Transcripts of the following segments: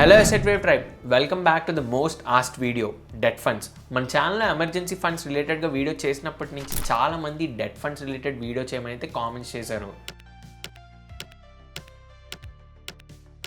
Hello Asset Wave Tribe, welcome back to the most asked video, debt funds. మన ఛానల్లో emergency funds రిలేటెడ్గా video చేసినప్పటి నుంచి చాలామంది డెట్ ఫండ్స్ రిలేటెడ్ వీడియో చేయమని అయితే కామెంట్స్ చేశారు.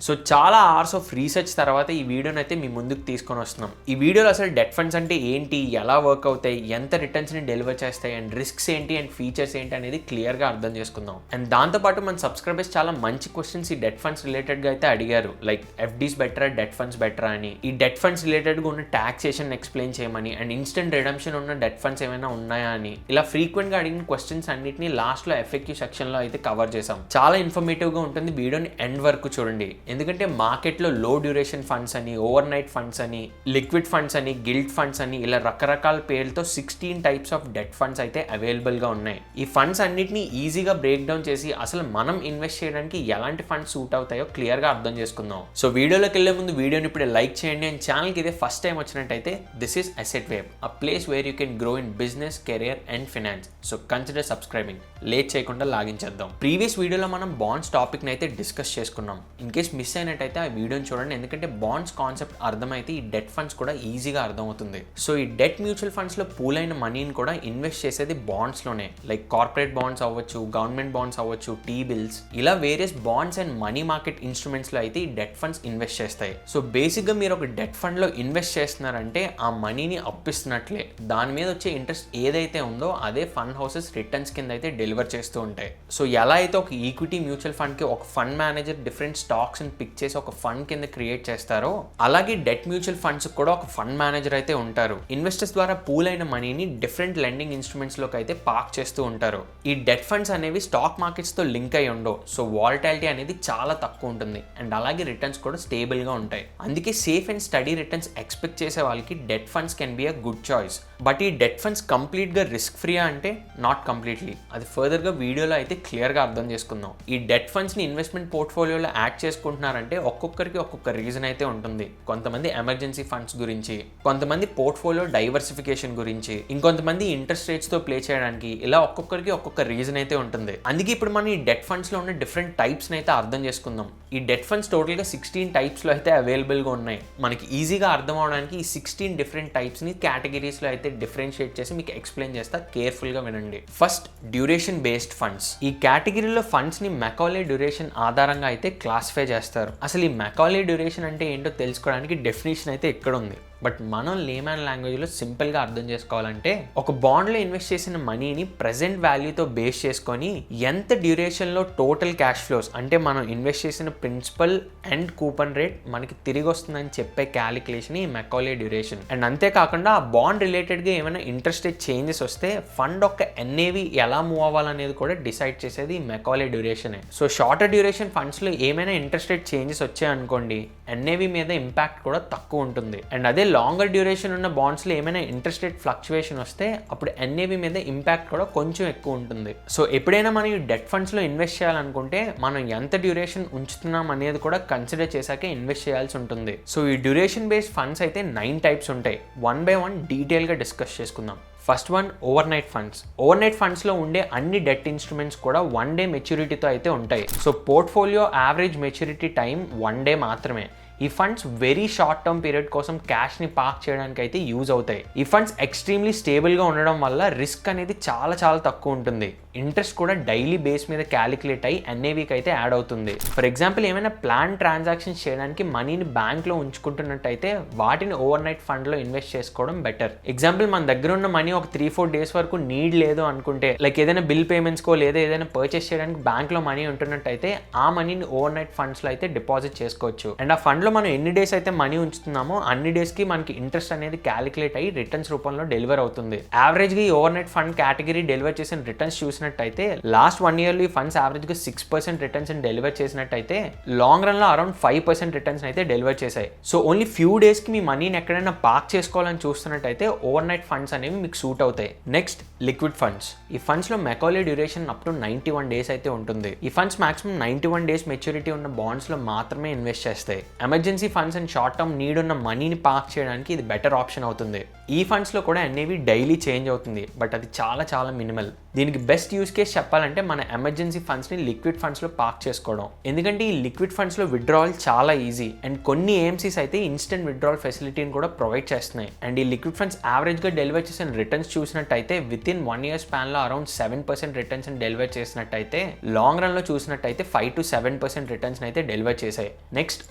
సో చాలా అవర్స్ ఆఫ్ రీసెర్చ్ తర్వాత ఈ వీడియోని అయితే మీ ముందుకు తీసుకొని వస్తున్నాం. ఈ వీడియోలో అసలు డెట్ ఫండ్స్ అంటే ఏంటి, ఎలా వర్క్ అవుతాయి, ఎంత రిటర్న్స్ని డెలివర్ చేస్తాయి అండ్ రిస్క్స్ ఏంటి అండ్ ఫీచర్స్ ఏంటి అనేది క్లియర్గా అర్థం చేసుకుందాం. అండ్ దాంతోపాటు మన సబ్స్క్రైబర్స్ చాలా మంచి క్వశ్చన్స్ ఈ డెట్ ఫండ్స్ రిలేటెడ్గా అయితే అడిగారు. లైక్ ఎఫ్డీస్ బెటరా, డెట్ ఫండ్స్ బెటరా అని, ఈ డెట్ ఫండ్స్ రిలేటెడ్గా ఉన్న టాక్సేషన్ ఎక్స్ప్లెయిన్ చేయమని అండ్ ఇన్స్టెంట్ రిడమ్షన్ ఉన్న డెట్ ఫండ్స్ ఏమైనా ఉన్నాయా అని, ఇలా ఫ్రీక్వెంట్గా అడిగిన క్వశ్చన్స్ అన్నిటిని లాస్ట్లో ఎఫ్ఏక్యూ సెక్షన్లో అయితే కవర్ చేసాం. చాలా ఇన్ఫర్మేటివ్గా ఉంటుంది, వీడియోని ఎండ్ వరకు చూడండి. ఎందుకంటే మార్కెట్లో లో డ్యూరేషన్ ఫండ్స్ అని, ఓవర్ నైట్ ఫండ్స్ అని, లిక్విడ్ ఫండ్స్ అని, గిల్ట్ ఫండ్స్ అని, ఇలా రకరకాల పేర్లతో 16 టైప్స్ ఆఫ్ డెట్ ఫండ్స్ అయితే అవైలబుల్గా ఉన్నాయి. ఈ ఫండ్స్ అన్నిటిని ఈజీగా బ్రేక్ డౌన్ చేసి అసలు మనం ఇన్వెస్ట్ చేయడానికి ఎలాంటి ఫండ్స్ సూట్ అవుతాయో క్లియర్గా అర్థం చేసుకుందాం. సో వీడియోలోకి వెళ్ళే ముందు వీడియోని ఇప్పుడే లైక్ చేయండి అండ్ ఛానల్కి ఇదే ఫస్ట్ టైం వచ్చినట్టయితే this is asset wave, a place where you can grow in business, career and finance. So consider subscribing. Late చేయకుండా లాగించేద్దాం. ప్రీవియస్ వీడియోలో మనం బాండ్స్ టాపిక్ని అయితే డిస్కస్ చేసుకున్నాం. ఇన్ కేస్ మిస్ అయినట్టయితే ఆ వీడియోని చూడండి, ఎందుకంటే బాండ్స్ కాన్సెప్ట్ అర్థమైతే ఈ డెట్ ఫండ్స్ కూడా ఈజీగా అర్థమవుతుంది. సో ఈ డెట్ మ్యూచువల్ ఫండ్స్లో పూల్ అయిన మనీని కూడా ఇన్వెస్ట్ చేసేది బాండ్స్లోనే. లైక్ కార్పొరేట్ బాండ్స్ అవ్వచ్చు, గవర్నమెంట్ బాండ్స్ అవ్వచ్చు, టీ బిల్స్, ఇలా various bonds and money market ఇన్స్ట్రుమెంట్స్లో అయితే ఈ డెట్ ఫండ్స్ ఇన్వెస్ట్ చేస్తాయి. సో బేసిక్గా మీరు ఒక డెట్ ఫండ్లో ఇన్వెస్ట్ చేస్తున్నారంటే ఆ మనీని అప్పిస్తున్నట్లే. దాని మీద వచ్చే ఇంట్రెస్ట్ ఏదైతే ఉందో అదే ఫండ్ హౌసెస్ రిటర్న్స్ కింద అయితే డెలివర్ చేస్తూ ఉంటాయి. సో ఎలా అయితే ఒక ఈక్విటీ మ్యూచువల్ ఫండ్కి ఒక ఫండ్ మేనేజర్ డిఫరెంట్ స్టాక్స్ ని పిక్ చేసి ఒక ఫండ్ కింద క్రియేట్ చేస్తారో, అలాగే డెట్ మ్యూచువల్ ఫండ్స్ కూడా ఒక ఫండ్ మేనేజర్ అయితే ఉంటారు. ఇన్వెస్టర్స్ ద్వారా పూల్ అయిన మనీని డిఫరెంట్ లెండింగ్ ఇన్స్ట్రుమెంట్స్ లోకి అయితే పార్క్ చేస్తూ ఉంటారు. ఈ డెట్ ఫండ్స్ అనేవి స్టాక్ మార్కెట్స్ తో లింక్ అయి ఉండవు. సో వాలటాలిటీ అనేది చాలా తక్కువ ఉంటుంది అండ్ అలాగే రిటర్న్స్ కూడా స్టేబుల్ గా ఉంటాయి. అందుకే safe and study returns expect చేసే వాళ్ళకి debt funds can be a good choice. But ఈ డెట్ ఫండ్స్ కంప్లీట్ గా రిస్క్ ఫ్రీ అంటే నాట్ కంప్లీట్లీ. అది ఫర్దర్ గా వీడియోలో అయితే క్లియర్ గా అర్థం చేసుకుందాం. ఈ డెట్ ఫండ్స్ ని ఇన్వెస్ట్మెంట్ పోర్ట్ఫోలియోలో యాడ్ చేసుకుంటున్నారంటే ఒక్కొక్కరికి ఒక్కొక్క రీజన్ అయితే ఉంటుంది. కొంతమంది ఎమర్జెన్సీ ఫండ్స్ గురించి, కొంతమంది పోర్ట్ఫోలియో డైవర్సిఫికేషన్ గురించి, ఇంకొంతమంది ఇంట్రెస్ట్ రేట్స్ తో ప్లే చేయడానికి, ఇలా ఒక్కొక్కరికి ఒక్కొక్క రీజన్ అయితే ఉంటుంది. అందుకే ఇప్పుడు మనం ఈ డెట్ ఫండ్స్ లో ఉన్న డిఫరెంట్ టైప్స్ అయితే అర్థం చేసుకుందాం. ఈ డెట్ ఫండ్స్ టోటల్ గా 16 టైప్స్ లో అయితే అవైలబుల్ గా ఉన్నాయి. మనకి ఈజీగా అర్థం అవడానికి ఈ 16 డిఫరెంట్ టైప్స్ ని కేటగిరీస్ లో అయితే డిఫరెన్షియేట్ చేసి మీకు ఎక్స్ప్లెయిన్ చేస్తా, కేర్ఫుల్ గా వినండి. First, duration based funds. ఈ కేటగిరీలో ఫండ్స్ ని మెకాలే డ్యూరేషన్ ఆధారంగా అయితే క్లాసిఫై చేస్తారు. అసలు ఈ మెకాలే డ్యూరేషన్ అంటే ఏంటో తెలుసుకోవడానికి డెఫినేషన్ అయితే ఇక్కడ ఉంది. బట్ మనం లేమన్ లాంగ్వేజ్లో సింపుల్గా అర్థం చేసుకోవాలంటే, ఒక బాండ్లో ఇన్వెస్ట్ చేసిన మనీని ప్రెసెంట్ వాల్యూతో బేస్ చేసుకొని ఎంత డ్యూరేషన్లో టోటల్ క్యాష్ ఫ్లోస్, అంటే మనం ఇన్వెస్ట్ చేసిన ప్రిన్సిపల్ అండ్ కూపన్ రేట్ మనకి తిరిగి వస్తుందని చెప్పే క్యాలిక్యులేషన్ ఈ మెకాలే డ్యూరేషన్. అండ్ అంతేకాకుండా ఆ బాండ్ రిలేటెడ్గా ఏమైనా ఇంట్రెస్ట్ రేట్ చేంజెస్ వస్తే ఫండ్ యొక్క ఎన్ఏవి ఎలా మూవ్ అవ్వాలనేది కూడా డిసైడ్ చేసేది ఈ మెకాలే డ్యూరేషనే. సో షార్టర్ డ్యూరేషన్ ఫండ్స్లో ఏమైనా ఇంట్రెస్ట్ రేట్ చేంజెస్ వచ్చాయనుకోండి, ఎన్ఏవి మీద ఇంపాక్ట్ కూడా తక్కువ ఉంటుంది. అండ్ అదే లాంగర్ డ్యూరేషన్ ఉన్న బాండ్స్లో ఏమైనా ఇంట్రెస్ట్ రేట్ ఫ్లక్చువేషన్ వస్తే అప్పుడు ఎన్ఏవి మీద ఇంపాక్ట్ కూడా కొంచెం ఎక్కువ ఉంటుంది. సో ఎప్పుడైనా మనం ఈ డెట్ ఫండ్స్లో ఇన్వెస్ట్ చేయాలనుకుంటే మనం ఎంత డ్యూరేషన్ ఉంచుతున్నాం అనేది కూడా కన్సిడర్ చేశాకే ఇన్వెస్ట్ చేయాల్సి ఉంటుంది. సో ఈ డ్యూరేషన్ బేస్డ్ ఫండ్స్ అయితే 9 టైప్స్ ఉంటాయి. 1 by 1 డీటెయిల్గా డిస్కస్ చేసుకుందాం. First one, over night funds. Over night ఫండ్స్లో ఉండే అన్ని డెట్ ఇన్స్ట్రుమెంట్స్ కూడా 1 day మెచ్యూరిటీతో అయితే ఉంటాయి. So portfolio average maturity time 1 day మాత్రమే. ఈ funds very short term period కోసం క్యాష్ని పార్క్ చేయడానికి అయితే యూజ్ అవుతాయి. ఈ ఫండ్స్ ఎక్స్ట్రీమ్లీ స్టేబుల్గా ఉండడం వల్ల రిస్క్ అనేది చాలా తక్కువ ఉంటుంది. ఇంట్రెస్ట్ కూడా డైలీ బేస్ మీద క్యాలిక్యులేట్ అయ్యి ఎన్ఏవికి అయితే యాడ్ అవుతుంది. ఫర్ ఎగ్జాంపుల్ ఏమైనా ప్లాన్ ట్రాన్సాక్షన్స్ చేయడానికి మనీని బ్యాంక్లో ఉంచుకుంటున్నట్టయితే వాటిని ఓవర్ నైట్ ఫండ్లో ఇన్వెస్ట్ చేసుకోవడం బెటర్. ఎగ్జాంపుల్ మన దగ్గర ఉన్న మనీ ఒక 3-4 days వరకు నీడ్ లేదు అనుకుంటే, లైక్ ఏదైనా బిల్ పేమెంట్స్కో లేదా ఏదైనా పర్చేస్ చేయడానికి బ్యాంక్లో మనీ ఉంటున్నట్టయితే ఆ మనీని ఓవర్ నైట్ ఫండ్స్లో అయితే డిపాజిట్ చేసుకోవచ్చు. అండ్ ఆ ఫండ్లో మనం ఎన్ని డేస్ అయితే మనీ ఉంచుతున్నామో అన్ని డేస్కి మనకి ఇంట్రెస్ట్ అనేది క్యాలిక్యులేట్ అయ్యి రిటర్న్స్ రూపంలో డెలివర్ అవుతుంది. యావరేజ్గా ఈ over night fund category deliver చేసిన రిటర్న్స్ చూసినట్టయితే లాస్ట్ 1 year ఈ ఫండ్స్ యావరేజ్గా 6% రిటర్న్స్ డెలివర్ చేసినట్టయితే లాంగ్ రన్లో అరౌండ్ 5% రిటర్న్స్ అయితే డెలివర్ చేశాయి. సో ఓన్లీ ఫ్యూ డేస్కి మీ మనీని ఎక్కడైనా పార్క్ చేసుకోవాలని చూస్తున్నట్టయితే ఓవర్ నైట్ ఫండ్స్ అనేవి మీకు సూట్ అవుతాయి. Next, liquid funds. ఈ ఫండ్స్లో Macaulay duration up to 91 days అయితే ఉంటుంది. ఈ ఫండ్స్ మాక్సిమం 91 days మెచ్యూరిటీ ఉన్న బాండ్స్లో మాత్రమే ఇన్వెస్ట్ చేస్తాయి. Emergency funds and short term need ఉన్న మనీని పార్క్ చేయడానికి ఇది బెటర్ ఆప్షన్ అవుతుంది. ఈ ఫండ్స్లో కూడా ఎన్ఏవి డైలీ చేంజ్ అవుతుంది, బట్ అది చాలా మినిమల్. దీనికి బెస్ట్ యూస్ కేస్ చెప్పాలంటే మన ఎమర్జెన్సీ ఫండ్స్ని లిక్విడ్ ఫండ్స్లో పార్క్ చేసుకోవడం. ఎందుకంటే ఈ లిక్విడ్ ఫండ్స్లో విత్డ్రావల్ చాలా ఈజీ అండ్ కొన్ని ఏఎంసీస్ అయితే ఇన్స్టెంట్ విత్డ్రావల్ ఫెసిలిటీని కూడా ప్రొవైడ్ చేస్తున్నాయి. అండ్ ఈ లిక్విడ్ ఫండ్స్ యావరేజ్గా డెలివర్ చేసిన రిటర్న్స్ చూసినట్టయితే విత్ ఇన్ 1 year స్పాన్లో అరౌండ్ 7% రిటర్న్స్ డెలివర్ చేసినట్టయితే లాంగ్ రన్లో చూసినట్టయితే 5 to 7% రిటర్న్స్ అయితే డెలివర్ చేశాయి. Next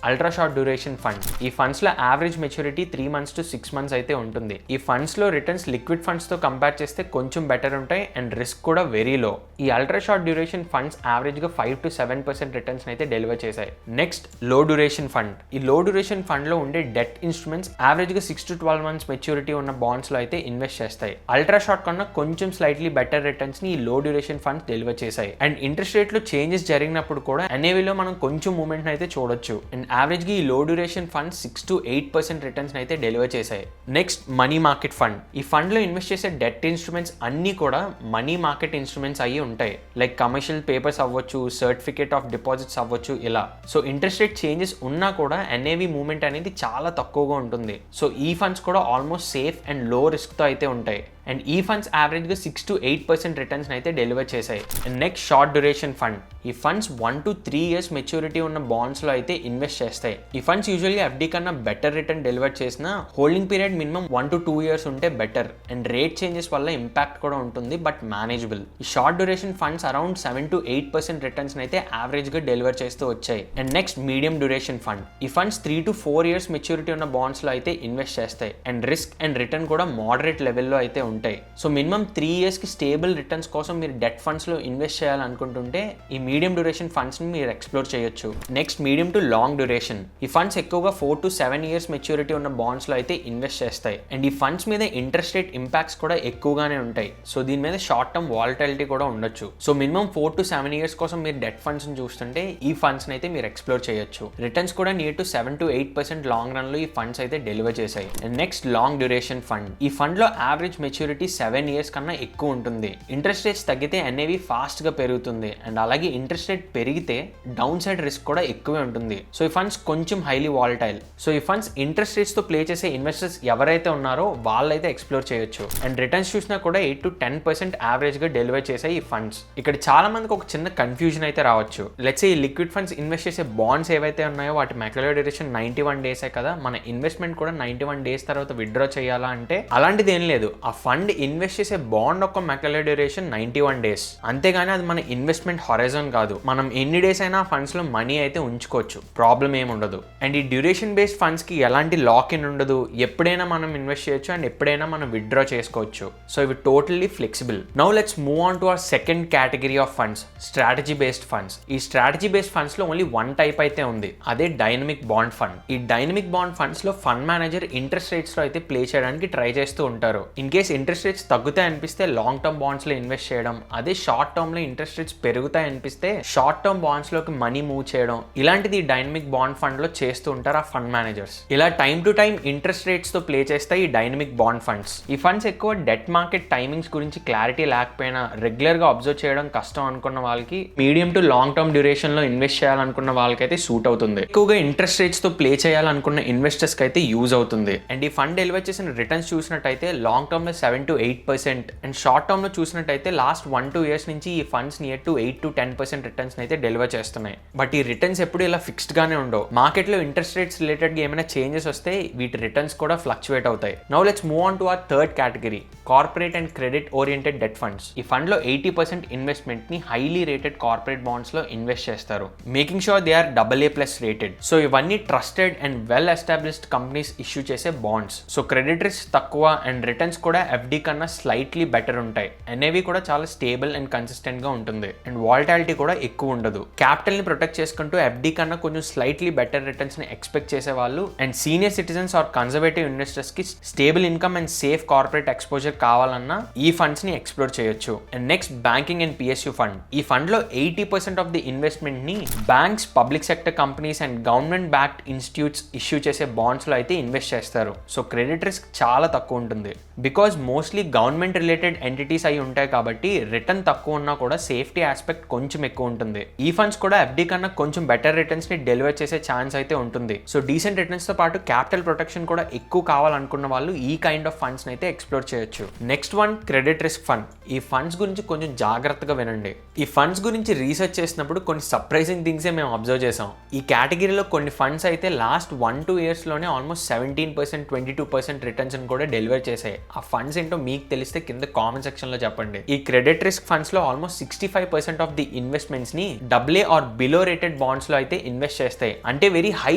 ultra short duration fund. ఈ ఫండ్స్లో average maturity 3 months to 6 months అయితే ఉంటుంది. ఈ ఫండ్స్లో రిటర్న్స్ లిక్విడ్ ఫండ్స్తో కంపేర్ చేస్తే కొంచెం బెటర్ ఉంటాయి అండ్ రిస్క్ కూడా వెరీ లో. ఈ అల్ట్రా షార్ట్ డ్యూరేషన్ ఫండ్స్ యావరేజ్గా 5 to 7% రిటర్న్స్ అయితే డెలివర్ చేశాయి. నెక్స్ట్ లో డ్యూరేషన్ ఫండ్. ఈ లో డ్యూరేషన్ ఫండ్లో ఉండే డెట్ ఇన్స్ట్రుమెంట్స్ యావరేజ్గా 6 to 12 months మెచ్యూరిటీ ఉన్న బాండ్స్లో అయితే ఇన్వెస్ట్ చేస్తాయి. అల్ట్రా షార్ట్ కన్నా కొంచెం స్లైట్లీ బెటర్ రిటర్న్స్ని ఈ లో డ్యూరేషన్ ఫండ్స్ డెలివర్ చేశాయి. అండ్ ఇంట్రెస్ట్ రేట్లో చేంజెస్ జరిగినప్పుడు కూడా ఎన్ఏవిలో మనం కొంచెం మూమెంట్ అయితే చూడొచ్చు. అండ్ యావరేజ్గా ఈ లో డ్యూరేషన్ ఫండ్స్ 6 to 8% రిటర్న్స్ అయితే డెలివర్ చేశాయి. Next money market fund. ఈ ఫండ్లో ఇన్వెస్ట్ చేసే డెట్ ఇన్స్ట్రుమెంట్స్ అన్నీ కూడా మనీ మార్కెట్ ఇన్స్ట్రుమెంట్స్ అయ్యి ఉంటాయి. లైక్ కమర్షియల్ పేపర్స్ అవ్వచ్చు, సర్టిఫికేట్ ఆఫ్ డిపాజిట్స్ అవ్వచ్చు ఇలా. సో ఇంట్రెస్ట్ రేట్ చేంజెస్ ఉన్నా కూడా ఎన్ఏవి మూవ్మెంట్ అనేది చాలా తక్కువగా ఉంటుంది. సో ఈ ఫండ్స్ కూడా ఆల్మోస్ట్ సేఫ్ అండ్ లో రిస్క్తో అయితే ఉంటాయి. అండ్ ఈ ఫండ్స్ యావరేజ్గా 6 to 8% రిటర్న్స్ అయితే డెలివర్ చేశాయి. And next short duration fund. ఈ ఫండ్స్ 1 to 3 years మెచ్యూరిటీ ఉన్న బాండ్స్లో అయితే ఇన్వెస్ట్ చేస్తాయి. ఈ ఫండ్స్ యూజువల్గా ఎఫ్డీ కన్నా బెటర్ రిటర్న్ డెలివర్ చేసిన holding period minimum 1 to 2 years ఉంటే బెటర్. అండ్ రేట్ చేంజెస్ వల్ల ఇంపాక్ట్ కూడా ఉంటుంది బట్ మేనేజబుల్. ఈ short duration funds around 7 to 8% returns అయితే యావరేజ్గా డెలివర్ చేస్తూ వచ్చాయి. And next medium duration fund. ఈ ఫండ్స్ 3 to 4 years మెచ్యూరిటీ ఉన్న బాండ్స్లో అయితే ఇన్వెస్ట్ చేస్తాయి. అండ్ రిస్క్ అండ్ రిటర్న్ కూడా మోడరేట్ లెవెల్లో అయితే ఉంటాయి. సో మినిమం 3 years కి స్టేబుల్ రిటర్న్స్ కోసం మీరు డెట్ ఫండ్స్లో ఇన్వెస్ట్ చేయాలనుకుంటుంటే ఈ మీడియం డ్యూరేషన్ ఫండ్స్ని మీరు ఎక్స్ప్లోర్ చేయొచ్చు. Next medium to long duration. ఈ ఫండ్స్ ఎక్కువగా 4 to 7 years మెచ్యూరిటీ ఉన్న బాండ్స్లో అయితే ఇన్వెస్ట్ చేస్తాయి. అండ్ ఈ ఫండ్స్ మీద ఇంట్రెస్ట్ రేట్ ఇంపాక్ట్స్ కూడా ఎక్కువగానే ఉంటాయి. సో దీని మీద షార్ట్ టర్మ్ వాలటిలిటీ కూడా ఉండొచ్చు. సో మినిమం 4 to 7 years కోసం మీరు డెట్ ఫండ్స్ని చూస్తుంటే ఈ ఫండ్స్ని అయితే మీరు ఎక్స్ప్లోర్ చేయొచ్చు. రిటర్న్స్ కూడా నియర్ టు 7 to 8% లాంగ్ రన్లో ఈ ఫండ్స్ అయితే డెలివర్ చేశాయి. And next long duration fund. ఈ ఫండ్లో యావరేజ్ మెచ్యూరిటీ 7 years కన్నా ఎక్కువ ఉంటుంది. ఇంట్రెస్ట్ రేట్స్ తగ్గితే ఎన్ఏవి ఫాస్ట్ గా పెరుగుతుంది. అండ్ అలాగే ఇంట్రెస్ట్ రేట్ పెరిగితే డౌన్ సైడ్ రిస్క్ కూడా ఎక్కువే ఉంటుంది. సో ఈ ఫండ్స్ కొంచెం హైలీ వాలటైల్. సో ఈ ఫండ్స్ ఇంట్రెస్ట్ రేట్స్ తో ప్లే చేసే ఇన్వెస్టర్స్ ఎవరైతే ఉన్నారో వాళ్ళైతే ఎక్స్ప్లోర్ చేయొచ్చు. అండ్ రిటర్న్స్ చూసినా కూడా 8 to 10% యావరేజ్ గా డెలివర్ చేసే ఈ ఫండ్స్. ఇక్కడ చాలా మందికి ఒక చిన్న కన్ఫ్యూజన్ అయితే రావచ్చు. లెట్స్ సే ఈ లిక్విడ్ ఫండ్స్ ఇన్వెస్ట్ చేసే బాండ్స్ ఏవైతే ఉన్నాయో వాటి మ్యాక్యులర్ డ్యూరేషన్ 91 days కదా. మన ఇన్వెస్ట్మెంట్ కూడా 91 days తర్వాత విత్డ్రా చేయాలా అంటే అలాంటిది ఏం లేదు. ఆ ఫండ్ ఇన్వెస్ట్ చేసే బాండ్ ఒక మ్యాక్యులర్ డ్యూరేషన్ 91 days. అంతేగాని అది మన ఇన్వెస్ట్మెంట్ హొరైజన్ కాదు. మనం ఎన్ని డేస్ అయినా ఫండ్స్ లో మనీ అయితే ఉంచుకోవచ్చు, ప్రాబ్లం ఏమి ఉండదు. అండ్ ఈ డ్యూరేషన్ బేస్డ్ ఫండ్స్ కి ఎలాంటి లాక్ ఇన్ ఉండదు. ఎప్పుడైనా మనం ఇన్వెస్ట్ చేయొచ్చు అండ్ ఎప్పుడైనా మనం విత్డ్రా చేసుకోవచ్చు. సో ఇవి totally flexible. Now let's move on to hour second category of funds, strategy based funds. ఈ స్ట్రాటజీ బేస్డ్ ఫండ్స్ లో ఓన్లీ వన్ టైప్ అయితే ఉంది, అదే డైనమిక్ బాండ్ ఫండ్. ఈ డైనమిక్ బాండ్ ఫండ్స్ లో ఫండ్ మేనేజర్ ఇంట్రెస్ట్ రేట్స్ లో అయితే play చేయడానికి ట్రై చేస్తూ ఉంటారు. ఇన్ కేస్ ఇంట్రెస్ట్ రేట్స్ తగ్గుతాయి అనిపిస్తే లాంగ్ టర్మ్ బాండ్స్ లో ఇన్వెస్ట్ చేయడం, అదే షార్ట్ టర్మ్ లో ఇంట్రెస్ట్ రేట్స్ పెరుగుతాయి అనిపిస్తే షార్ట్ టర్మ్ బాండ్స్ లోకి మనీ మూవ్ చేయడం, ఇలాంటిది డైనమిక్ బాండ్ ఫండ్ లో చేస్తూ ఉంటారు ఆ ఫండ్ మేనేజర్స్. ఇలా time to time interest rates తో ప్లే చేస్తాయి ఈ డైనమిక్ బాండ్ ఫండ్స్. ఈ ఫండ్స్ ఎక్కువ డెట్ మార్కెట్ టైమింగ్స్ గురించి క్లారిటీ లేకపోయినా రెగ్యులర్ గా అబ్జర్వ్ చేయడం కష్టం అనుకున్న వాళ్ళకి, medium to long term duration లో ఇన్వెస్ట్ చేయాలనుకున్న వాళ్ళకైతే సూట్ అవుతుంది. ఎక్కువగా ఇంట్రెస్ట్ రేట్స్ తో ప్లే చేయాలనుకున్న ఇన్వెస్టర్స్ కి అయితే యూజ్ అవుతుంది. అండ్ ఈ ఫండ్ డెలివర్ చేసిన రిటర్న్స్ చూసినట్టయితే లాంగ్ టర్మ్ లో 7 to 8% అండ్ షార్ట్ టర్మ్ లో చూసినట్టయితే లాస్ట్ 1-2 years నుంచి ఈ funds near to 8 to 10% returns అయితే డెలివర్ చేస్తున్నాయి. బట్ ఈ రిటర్న్స్ ఎప్పుడు ఇలా ఫిక్స్డ్ గానే ఉండవు. మార్కెట్ లో ఇంట్రెస్ట్ రేట్స్ రిలేటెడ్ గా ఏమైనా చేంజెస్ వస్తే వీటి రిటర్న్స్ కూడా ఫ్లక్చువేట్ అవుతాయి. Now let's move on to our third category, corporate and credit oriented debt funds. ఈ ఫండ్ లో 80% ఇన్వెస్ట్మెంట్ ని హైలీ రేటెడ్ కార్పొరేట్ బాండ్స్ లో ఇన్వెస్ట్ చేస్తారు, making sure they are AA+ rated. So ఇవన్నీ trusted and well established companies issue చేసే bonds. So credit risk తక్కువ and returns కూడా FD కన్నా స్లైట్లీ బెటర్ ఉంటాయి. ఎన్ఏవి కూడా చాలా స్టేబుల్ అండ్ కన్సిస్టెంట్ గా ఉంటుంది అండ్ వాలటాలిటీ కూడా ఎక్కువ ఉండదు. క్యాపిటల్ ని ప్రొటెక్ట్ చేసుకుంటూ ఎఫ్డి కన్నా కొంచెం స్లైట్లీ బెటర్ రిటర్న్స్ ని ఎక్స్పెక్ట్ చేసే వాళ్ళు and senior citizens or conservative investors కి stable income and safe corporate exposure కావాలన్నా ఈ ఫండ్స్ ని ఎక్స్ప్లోర్ చేయొచ్చు. And next banking and PSU fund. ఈ ఫండ్ లో 80% ఆఫ్ ది ఇన్వెస్ట్మెంట్ ని banks, public sector companies and government backed institutes issue చేసే bonds లో అయితే ఇన్వెస్ట్ చేస్తారు. సో క్రెడిట్ రిస్క్ చాలా తక్కువ ఉంటుంది. Because mostly government related entities అయి ఉంటాయి కాబట్టి రిటర్న్ తక్కువ ఉన్నా కూడా సేఫ్టీ ఆస్పెక్ట్ కొంచెం ఎక్కువ ఉంటుంది. ఈ ఫండ్స్ కూడా ఎఫ్డి కన్నా కొంచెం బెటర్ రిటర్న్స్ ని డెలివర్ చేసే ఛాన్స్ అయితే ఉంటుంది. సో డీసెంట్ రిటర్న్స్ తో పాటు క్యాపిటల్ ప్రొటెక్షన్ కూడా ఎక్కువ కావాలనుకున్న వాళ్ళు ఈ కైండ్ ఆఫ్ ఫండ్స్ అయితే ఎక్స్ప్లోర్ చేయొచ్చు. Next one credit risk fund. ఈ ఫండ్స్ గురించి కొంచెం జాగ్రత్తగా వినండి. ఈ ఫండ్స్ గురించి రీసెర్చ్ చేసినప్పుడు కొన్ని సర్ప్రైజింగ్ థింగ్సే మేము అబ్జర్వ్ చేసాం. ఈ కేటగిరీలో కొన్ని ఫండ్స్ అయితే లాస్ట్ 1-2 years లోనే ఆల్మోస్ట్ 17%, 22% రిటర్న్స్ కూడా డెలివర్ చేసాయి. ఆ ఫండ్స్ ఏంటో మీకు తెలిస్తే కింద కామెంట్ సెక్షన్ లో చెప్పండి. ఈ క్రెడిట్ రిస్క్ ఫండ్స్ లో ఆల్మోస్ట్ 65% ఆఫ్ ది ఇన్వెస్ట్మెంట్స్ ని AA or below rated bonds లో అయితే ఇన్వెస్ట్ చేస్తాయి. అంటే వెరీ హై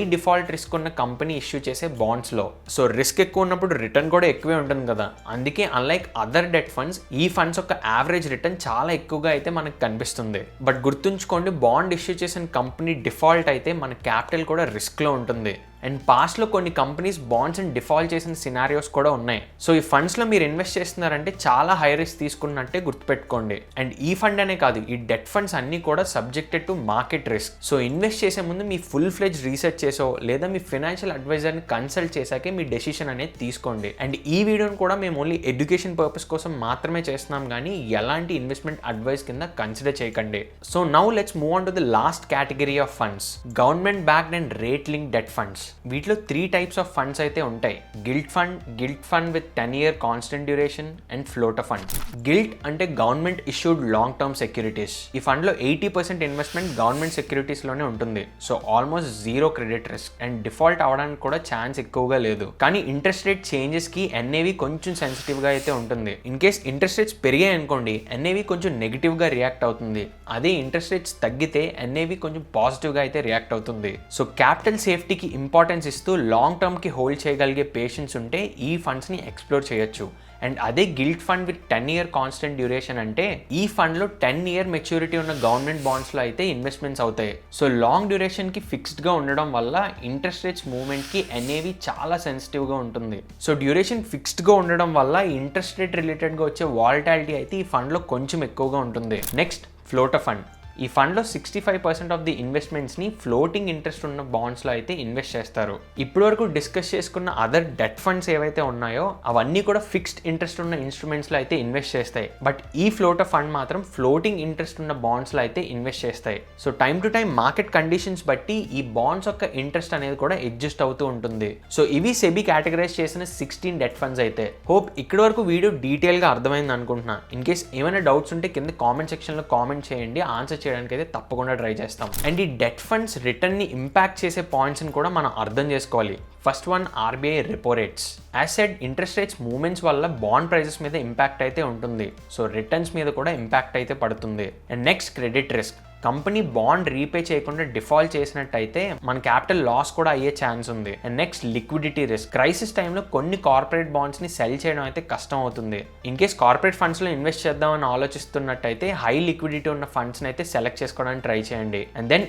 డిఫాల్ట్ రిస్క్ ఉన్న కంపెనీ ఇష్యూ చేసే బాండ్స్ లో. సో రిస్క్ ఎక్కువ ఉన్నప్పుడు రిటర్న్ కూడా ఎక్కువే ఉంటుంది కదా. అందుకే అన్లైక్ అదర్ డెట్ ఫండ్స్ ఈ ఫండ్స్ యొక్క యావరేజ్ రిటర్న్ చాలా ఎక్కువగా అయితే మనకు కనిపిస్తుంది. బట్ గుర్తుంచుకోండి, బాండ్ ఇష్యూ చేసిన కంపెనీ డిఫాల్ట్ అయితే మన క్యాపిటల్ కూడా రిస్క్ లో ఉంటుంది. అండ్ పాస్ట్లో కొన్ని కంపెనీస్ బాండ్స్ అండ్ డిఫాల్ట్ చేసిన సినారియోస్ కూడా ఉన్నాయి. సో ఈ ఫండ్స్లో మీరు ఇన్వెస్ట్ చేస్తున్నారంటే చాలా హై రిస్క్ తీసుకున్నట్టే గుర్తుపెట్టుకోండి. అండ్ ఈ ఫండ్ అనే కాదు, ఈ డెట్ ఫండ్స్ అన్నీ కూడా subjected to market risk. So invest చేసే ముందు మీ ఫుల్ ఫ్లెడ్జ్ రీసెర్చ్ చేసో లేదా మీ ఫైనాన్షియల్ అడ్వైజర్ని కన్సల్ట్ చేశాకే మీ డెసిషన్ అనేది తీసుకోండి. అండ్ ఈ వీడియోని కూడా మేము ఓన్లీ ఎడ్యుకేషన్ పర్పస్ కోసం మాత్రమే చేస్తున్నాం, కానీ ఎలాంటి ఇన్వెస్ట్మెంట్ అడ్వైస్ కింద కన్సిడర్ చేయకండి. So now let's move on to the last category of funds, government backed and rate link debt funds. వీటిలో 3 types ఆఫ్ ఫండ్స్ అయితే ఉంటాయి. Gilt fund with 10 year constant duration and floater fund. Gilt అంటే government issued long term securities. ఈ fund లో 80% investment government securities లోనే ఉంటుంది. So almost zero credit risk and default అవడానికి కూడా ఛాన్స్ ఎక్కువగా లేదు. కానీ ఇంట్రెస్ట్ రేట్ చేంజెస్ కి ఎన్ఏవి కొంచెం సెన్సిటివ్ గా అయితే ఉంటుంది. ఇన్ కేస్ ఇంట్రెస్ట్ రేట్స్ పెరిగాయి అనుకోండి, ఎన్ఏవి కొంచెం నెగిటివ్ గా రియాక్ట్ అవుతుంది. అదే ఇంట్రెస్ట్ రేట్స్ తగ్గితే ఎన్ఏవి కొంచెం పాజిటివ్ గా అయితే రియాక్ట్ అవుతుంది. సో క్యాపిటల్ సేఫ్టీకి ఇంపార్టెన్స్ ఇస్తూ లాంగ్ టర్మ్ కి హోల్డ్ చేయగలిగే పేషెన్స్ ఉంటే ఈ ఫండ్స్ ని ఎక్స్ప్లోర్ చేయొచ్చు. అండ్ అదే guilt fund with 10 year constant duration అంటే ఈ ఫండ్ లో 10 year మెచ్యూరిటీ ఉన్న గవర్నమెంట్ బాండ్స్ లో అయితే ఇన్వెస్ట్మెంట్స్ అవుతాయి. సో లాంగ్ డ్యూరేషన్ కి ఫిక్స్డ్ గా ఉండడం వల్ల ఇంట్రెస్ట్ రేట్స్ మూవ్మెంట్ కి ఎన్ఏవి చాలా సెన్సిటివ్ గా ఉంటుంది. సో డ్యూరేషన్ ఫిక్స్డ్ గా ఉండడం వల్ల ఇంట్రెస్ట్ రేట్ రిలేటెడ్ గా వచ్చే వాలటాలిటీ అయితే ఈ ఫండ్ లో కొంచెం ఎక్కువగా ఉంటుంది. Next floater fund. ఈ ఫండ్లో 65% ఆఫ్ ది ఇన్వెస్ట్మెంట్స్ని ఫ్లోటింగ్ ఇంట్రెస్ట్ ఉన్న బాండ్స్లో అయితే ఇన్వెస్ట్ చేస్తారు. ఇప్పటి వరకు డిస్కస్ చేసుకున్న అదర్ డెట్ ఫండ్స్ ఏవైతే ఉన్నాయో అవన్నీ కూడా ఫిక్స్డ్ ఇంట్రెస్ట్ ఉన్న ఇన్స్ట్రుమెంట్స్లో అయితే ఇన్వెస్ట్ చేస్తాయి. బట్ ఈ ఫ్లోటర్ ఫండ్ మాత్రం ఫ్లోటింగ్ ఇంట్రెస్ట్ ఉన్న బాండ్స్లో అయితే ఇన్వెస్ట్ చేస్తాయి. So time to time market conditions బట్టి ఈ బాండ్స్ యొక్క ఇంట్రెస్ట్ అనేది కూడా అడ్జస్ట్ అవుతూ ఉంటుంది. సో ఇవి సెబీ కేటగరైజ్ చేసిన 16 డెట్ ఫండ్స్ అయితే. హోప్ ఇక్కడి వరకు వీడియో డీటెయిల్గా అర్థమైంది అనుకుంటున్నా. ఇన్ కేస్ ఏమైనా డౌట్స్ ఉంటే కింద కామెంట్ సెక్షన్లో కామెంట్ చేయండి, ఆన్సర్ చేయడానికి అయితే తప్పకుండా ట్రై చేస్తాం. అండ్ ఈ డెట్ ఫండ్స్ రిటర్న్ ని ఇంపాక్ట్ చేసే పాయింట్స్ ని కూడా మనం అర్థం చేసుకోవాలి. First one, RBI repo rates. As said, interest rates movements వల్ల బాండ్ ప్రైసెస్ మీద ఇంపాక్ట్ అయితే ఉంటుంది. సో రిటర్న్స్ మీద కూడా ఇంపాక్ట్ అయితే పడుతుంది. And next, credit risk. Company bond repay చేయకుండా డిఫాల్ట్ చేసినట్టయితే మన క్యాపిటల్ లాస్ కూడా అయ్యే ఛాన్స్ ఉంది. And next, liquidity risk. Crisis టైంలో కొన్ని కార్పొరేట్ బాండ్స్ ని సెల్ చేయడం అయితే కష్టం అవుతుంది. ఇన్ కేస్ కార్పొరేట్ ఫండ్స్ లో ఇన్వెస్ట్ చేద్దామని ఆలోచిస్తున్నట్టయితే హై లిక్విడిటీ ఉన్న ఫండ్స్ అయితే సెలెక్ట్ చేసుకోవడానికి ట్రై చేయండి. అండ్ దెన్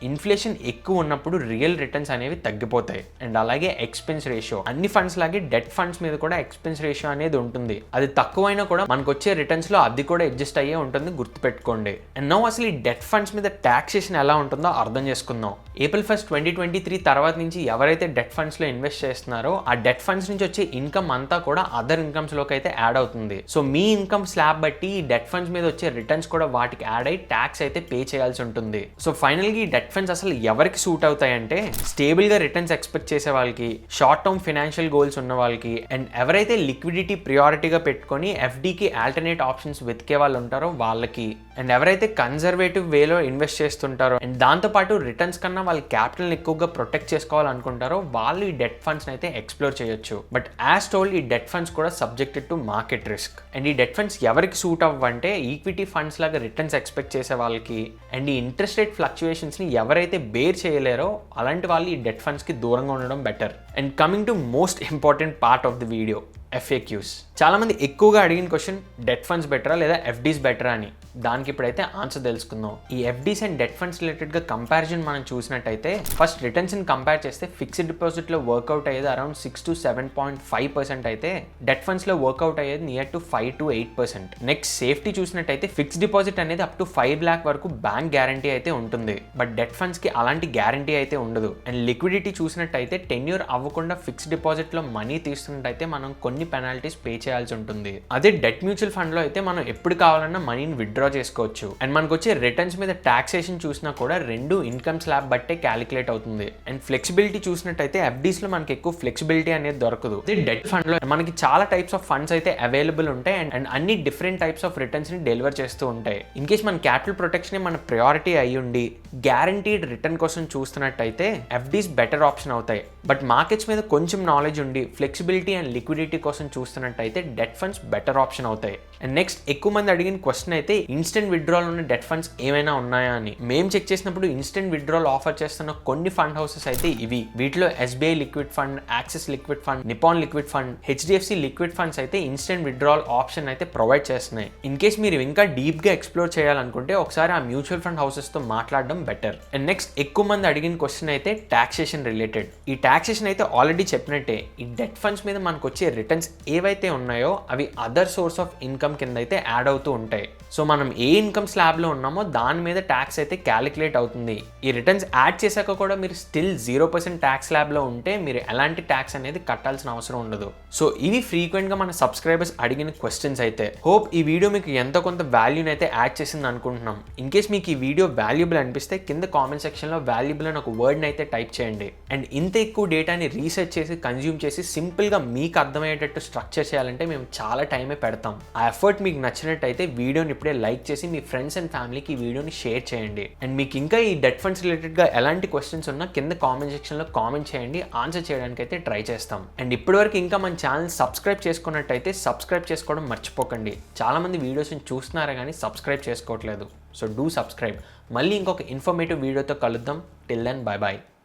ఇన్ఫ్లేషన్ ఎక్కువ ఉన్నప్పుడు రియల్ రిటర్న్స్ అనేవి తగ్గిపోతాయి. అండ్ అలాగే ఎక్స్పెన్స్ రేషియో. అన్ని ఫండ్స్ లాగే డెట్ ఫండ్స్ మీద కూడా ఎక్స్పెన్స్ రేషియో అనేది ఉంటుంది. అది తక్కువైనా కూడా మనకు వచ్చే రిటర్న్స్ లో అది కూడా అడ్జస్ట్ అయ్యే ఉంటుంది, గుర్తుపెట్టుకోండి. అండ్ నౌ అసలు ఈ డెట్ ఫండ్స్ మీద టాక్సేషన్ ఎలా ఉంటుందో అర్థం చేసుకుందాం. April 1, 2023 తర్వాత నుంచి ఎవరైతే డెట్ ఫండ్స్ లో ఇన్వెస్ట్ చేస్తున్నారో ఆ డెట్ ఫండ్స్ నుంచి వచ్చే ఇన్కమ్ అంతా కూడా అదర్ ఇన్కమ్స్ లోకి అయితే యాడ్ అవుతుంది. సో మీ ఇన్కమ్ స్లాబ్ బట్టి ఈ డెట్ ఫండ్స్ మీద వచ్చే రిటర్న్స్ కూడా వాటికి యాడ్ అయ్యి ట్యాక్స్ అయితే పే చేయాల్సి ఉంటుంది. సో ఫైనల్ గా ఈ డెట్ ఫండ్స్ అసలు ఎవరికి సూట్ అవుతాయంటే స్టేబుల్ గా రిటర్న్స్ ఎక్స్పెక్ట్ చేసే వాళ్ళకి, షార్ట్ టర్మ్ ఫైనాన్షియల్ గోల్స్ ఉన్న వాళ్ళకి, అండ్ ఎవరైతే లిక్విడిటీ ప్రియారిటీగా పెట్టుకొని ఎఫ్డీకి ఆల్టర్నేట్ ఆప్షన్స్ వెతికే వాళ్ళు ఉంటారో వాళ్ళకి, అండ్ ఎవరైతే కన్జర్వేటివ్ వేలో ఇన్వెస్ట్ చేస్తుంటారో అండ్ దాంతోపాటు రిటర్న్స్ కన్నా వాళ్ళ క్యాపిటల్ని ఎక్కువగా ప్రొటెక్ట్ చేసుకోవాలనుకుంటారో వాళ్ళు ఈ డెట్ ఫండ్స్ అయితే ఎక్స్ప్లోర్ చేయొచ్చు. బట్ యాజ్ టోల్డ్, ఈ డెట్ ఫండ్స్ కూడా subjected to market risk. And ఈ డెట్ ఫండ్స్ ఎవరికి సూట్ అవ్వంటే ఈక్విటీ ఫండ్స్ లాగా రిటర్న్స్ ఎక్స్పెక్ట్ చేసే వాళ్ళకి, అండ్ ఈ ఇంట్రెస్ట్ రేట్ ఫ్లక్చుయేషన్స్ ని ఎవరైతే బేర్ చేయలేరో అలాంటి వాళ్ళు ఈ డెట్ ఫండ్స్ కి దూరంగా ఉండడం better. And coming to most important part of the video, FAQs. చాలా మంది ఎక్కువగా అడిగిన క్వశ్చన్, డెట్ ఫండ్స్ బెటరా లేదా FDs బెటరా అని. దానికి ఇప్పుడైతే ఆన్సర్ తెలుసుకుందాం. ఈ FDs and debt funds related గా కంపారిజన్ మనం చూసినట్టయితే ఫస్ట్ రిటర్న్స్ ని కంపేర్ చేస్తే ఫిక్స్డ్ డిపాజిట్ లో వర్కౌట్ అయ్యేది అరౌండ్ 6 to 7.5% అయితే డెట్ ఫండ్స్ లో వర్కౌట్ అయ్యేది near to 5 to 8%. Next, safety చూసినట్టయితే ఫిక్స్డ్ డిపాజిట్ అనేది అప్ టు 5 lakh వరకు బ్యాంక్ గ్యారంటీ అయితే ఉంటుంది. బట్ డెట్ ఫండ్స్ కి అలాంటి గ్యారంటీ అయితే ఉండదు. అండ్ లిక్విడిటీ చూసినట్టయితే టెన్యూర్ అవ్వకుండా ఫిక్స్డ్ డిపాజిట్ లో మనీ తీస్తున్నట్టయితే మనం కొన్ని కొన్ని పెనాల్టీస్ పే చేయాల్సి ఉంటుంది. అదే డెట్ మ్యూచువల్ ఫండ్ లో అయితే మనం ఎప్పుడు కావాలన్నా మనీని విత్డ్రా చేసుకోవచ్చు. అండ్ మనకు వచ్చే రిటర్న్స్ మీద టాక్సేషన్ చూసినా కూడా రెండు ఇన్కమ్ స్లాబ్ బట్టే క్యాలిక్యులేట్ అవుతుంది. అండ్ ఫ్లెక్సిబిలిటీ చూసినట్టయితే ఎఫ్డీస్ లో మనకి ఎక్కువ ఫ్లెక్సిబిలిటీ అనేది దొరకదు. అదే డెట్ ఫండ్ లో మనకి చాలా టైప్స్ ఆఫ్ ఫండ్స్ అయితే అవైలబుల్ ఉంటాయి అండ్ అన్ని డిఫరెంట్ టైప్స్ ఆఫ్ రిటర్న్స్ ని డెలివర్ చేస్తూ ఉంటాయి. ఇన్ కేస్ మన క్యాపిటల్ ప్రొటెక్షన్ మన ప్రయారిటీ అయ్యి ఉండి గ్యారంటీడ్ రిటర్న్ కోసం చూస్తున్నట్టయితే ఎఫ్డీస్ బెటర్ ఆప్షన్ అవుతాయి. బట్ మార్కెట్స్ మీద కొంచెం నాలెడ్జ్ ఉండి ఫ్లెక్సిబిలిటీ అండ్ లిక్విడిటీ కోసం చూస్తున్నట్టయితే డెట్ ఫండ్స్ బెటర్ ఆప్షన్ అవుతాయి. అండ్ నెక్స్ట్ ఎక్కువ మంది అడిగిన క్వశ్చన్ అయితే ఇన్స్టెంట్ విత్డ్రాల్ ఉన్న డెట్ ఫండ్స్ ఏమైనా ఉన్నాయా అని. మేము చెక్ చేసినప్పుడు ఇన్స్టెంట్ విత్డ్రాల్ ఆఫర్ చేస్తున్న కొన్ని ఫండ్ హౌసెస్ అయితే ఇవి. వీటిలో SBI liquid fund, axis liquid fund, Nippon liquid fund, HDFC liquid funds అయితే ఇన్స్టెంట్ విత్డ్రాల్ ఆప్షన్ అయితే ప్రొవైడ్ చేస్తున్నాయి. ఇన్ కేస్ మీరు ఇంకా డీప్ గా ఎక్స్ప్లోర్ చేయాలనుకుంటే ఒకసారి ఆ మ్యూచువల్ ఫండ్ హౌసెస్ తో మాట్లాడడం బెటర్. అండ్ నెక్స్ట్ ఎక్కువ మంది అడిగిన క్వశ్చన్ అయితే టాక్సేషన్ రిలేటెడ్. ఈ టాక్సేషన్ అయితే ఆల్రెడీ చెప్పినట్టే ఈ డెట్ ఫండ్స్ మీద మనకు వచ్చే రిటర్న్స్ ఏవైతే ఉన్నాయో అవి అదర్ సోర్స్ ఆఫ్ ఇన్కమ్ కింద అయితే యాడ్ అవుతూ ఉంటాయి. సో మనం ఏ ఇన్కమ్ స్లాబ్ లో ఉన్నామో దాని మీద ట్యాక్స్ అయితే క్యాలిక్యులేట్ అవుతుంది. ఈ రిటర్న్స్ యాడ్ చేశాక కూడా మీరు స్టిల్ 0% ట్యాక్స్ స్లాబ్ లో ఉంటే మీరు ఎలాంటి ట్యాక్స్ అనేది కట్టాల్సిన అవసరం ఉండదు. సో ఇవి ఫ్రీక్వెంట్ గా మన సబ్స్క్రైబర్స్ అడిగిన క్వశ్చన్స్ అయితే. హోప్ ఈ వీడియో మీకు ఎంతో కొంత వాల్యూని అయితే యాడ్ చేసింది అనుకుంటున్నాం. ఇన్ కేస్ మీకు ఈ వీడియో వాల్యుబుల్ అనిపిస్తే కింద కామెంట్ సెక్షన్ లో వాల్యుబుల్ అని ఒక వర్డ్ అయితే టైప్ చేయండి. అండ్ ఇంత ఎక్కువ డేటాని రీసెర్చ్ చేసి కన్జ్యూమ్ చేసి సింపుల్ గా మీకు అర్థమయ్యేటట్టు స్ట్రక్చర్ చేయాలంటే మేము చాలా టైమే పెడతాం. ఆ ఎఫర్ట్ మీకు నచ్చినట్టయితే వీడియోని ఇప్పుడే లైక్ చేసి మీ ఫ్రెండ్స్ అండ్ ఫ్యామిలీకి ఈ వీడియోని షేర్ చేయండి. అండ్ మీకు ఇంకా ఈ డెట్ ఫండ్స్ రిలేటెడ్ గా ఎలాంటి క్వశ్చన్స్ ఉన్నా కింద కామెంట్ సెక్షన్ లో కామెంట్ చేయండి, ఆన్సర్ చేయడానికి అయితే ట్రై చేస్తాం. అండ్ ఇప్పటివరకు ఇంకా మన ఛానల్ సబ్స్క్రైబ్ చేసుకున్నట్టయితే సబ్స్క్రైబ్ చేసుకోవడం మర్చిపోకండి. చాలా మంది వీడియోస్ని చూస్తున్నారా కానీ సబ్స్క్రైబ్ చేసుకోవట్లేదు. So do subscribe. మళ్ళీ ఇంకొక ఇన్ఫర్మేటివ్ వీడియోతో కలుద్దాం. Till then bye bye.